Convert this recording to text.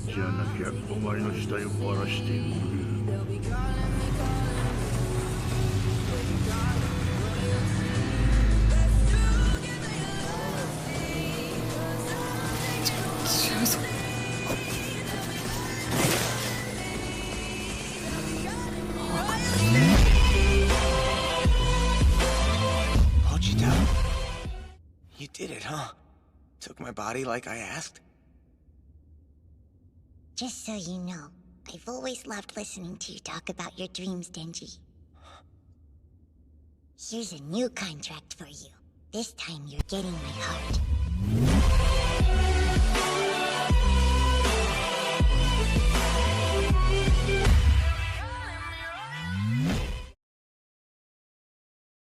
じゃなきゃお前の死体を終わらしていく。Hold you down? You did it, huh? Took my body like I asked? Just so you know, I've always loved listening to you talk about your dreams, Denji. Here's a new contract for you. This time you're getting my heart.